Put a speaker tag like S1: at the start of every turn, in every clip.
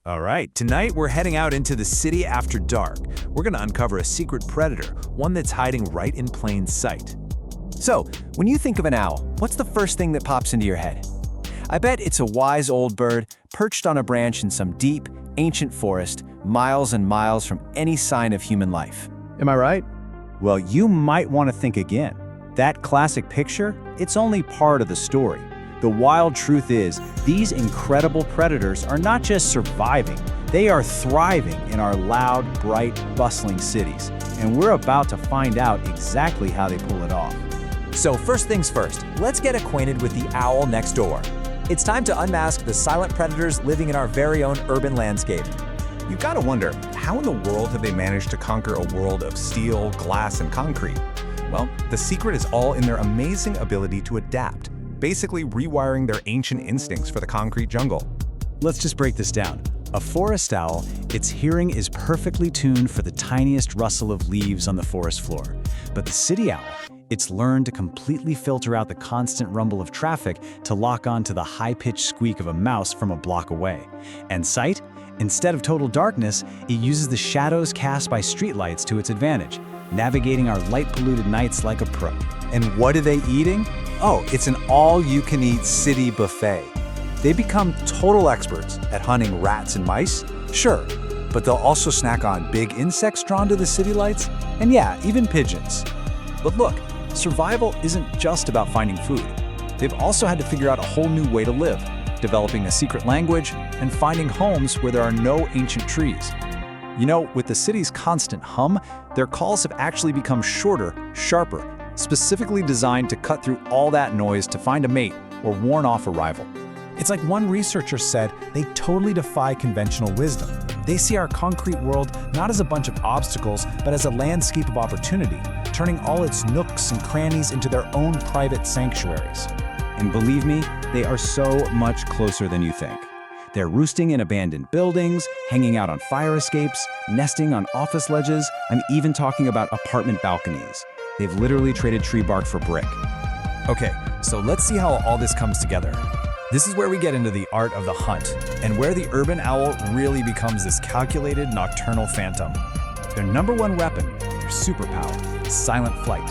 S1: All right, tonight we're heading out into the city after dark. We're gonna uncover a secret predator, one that's hiding right in plain sight.
S2: So, when you think of an owl, what's the first thing that pops into your head? I bet it's a wise old bird perched on a branch in some deep, ancient forest, miles and miles from any sign of human life.
S3: Am I right?
S4: Well, you might want to think again. That classic picture, it's only part of the story. The wild truth is, these incredible predators are not just surviving, they are thriving in our loud, bright, bustling cities. And we're about to find out exactly how they pull it off.
S5: So first things first, let's get acquainted with the owl next door. It's time to unmask the silent predators living in our very own urban landscape.
S1: You've got to wonder, how in the world have they managed to conquer a world of steel, glass, and concrete? Well, the secret is all in their amazing ability to adapt, basically rewiring their ancient instincts for the concrete jungle.
S4: Let's just break this down. A forest owl, its hearing is perfectly tuned for the tiniest rustle of leaves on the forest floor. But the city owl, it's learned to completely filter out the constant rumble of traffic to lock on to the high-pitched squeak of a mouse from a block away. And sight? Instead of total darkness, it uses the shadows cast by streetlights to its advantage, navigating our light-polluted nights like a pro.
S1: And what are they eating? Oh, it's an all-you-can-eat city buffet. They become total experts at hunting rats and mice, sure, but they'll also snack on big insects drawn to the city lights, and yeah, even pigeons.
S4: But look, survival isn't just about finding food. They've also had to figure out a whole new way to live, developing a secret language and finding homes where there are no ancient trees. You know, with the city's constant hum, their calls have actually become shorter, sharper, specifically designed to cut through all that noise to find a mate or warn off a rival.
S6: It's like one researcher said, they totally defy conventional wisdom. They see our concrete world not as a bunch of obstacles, but as a landscape of opportunity, turning all its nooks and crannies into their own private sanctuaries.
S4: And believe me, they are so much closer than you think. They're roosting in abandoned buildings, hanging out on fire escapes, nesting on office ledges. I'm even talking about apartment balconies. They've literally traded tree bark for brick.
S5: Okay, so let's see how all this comes together. This is where we get into the art of the hunt, and where the urban owl really becomes this calculated nocturnal phantom. Their number one weapon, their superpower, is silent flight.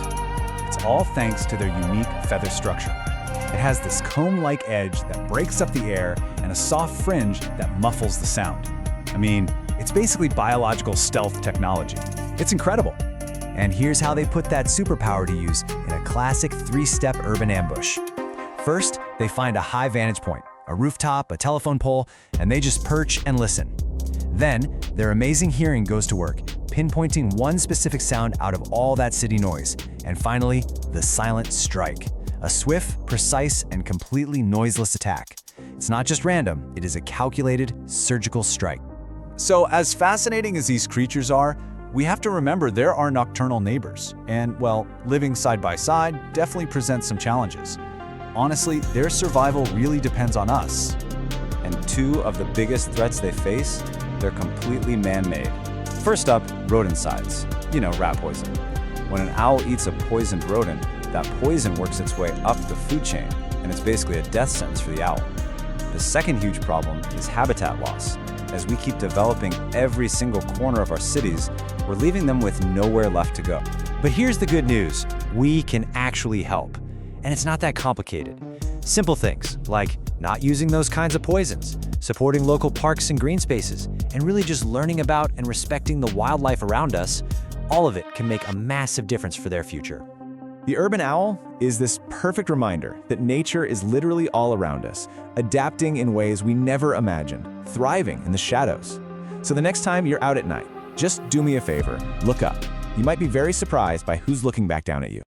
S5: It's all thanks to their unique feather structure. It has this comb-like edge that breaks up the air and a soft fringe that muffles the sound. I mean, it's basically biological stealth technology. It's incredible. And here's how they put that superpower to use in a classic three-step urban ambush. First, they find a high vantage point, a rooftop, a telephone pole, and they just perch and listen. Then, their amazing hearing goes to work, pinpointing one specific sound out of all that city noise. And finally, the silent strike. A swift, precise, and completely noiseless attack. It's not just random, it is a calculated, surgical strike.
S1: So as fascinating as these creatures are, we have to remember there are nocturnal neighbors. And, well, living side by side definitely presents some challenges. Honestly, their survival really depends on us. And two of the biggest threats they face, they're completely man-made. First up, rodenticides. You know, rat poison. When an owl eats a poisoned rodent, that poison works its way up the food chain, and it's basically a death sentence for the owl. The second huge problem is habitat loss. As we keep developing every single corner of our cities, we're leaving them with nowhere left to go.
S5: But here's the good news. We can actually help. And it's not that complicated. Simple things like not using those kinds of poisons, supporting local parks and green spaces, and really just learning about and respecting the wildlife around us, all of it can make a massive difference for their future.
S1: The urban owl is this perfect reminder that nature is literally all around us, adapting in ways we never imagined, thriving in the shadows. So the next time you're out at night, just do me a favor, look up. You might be very surprised by who's looking back down at you.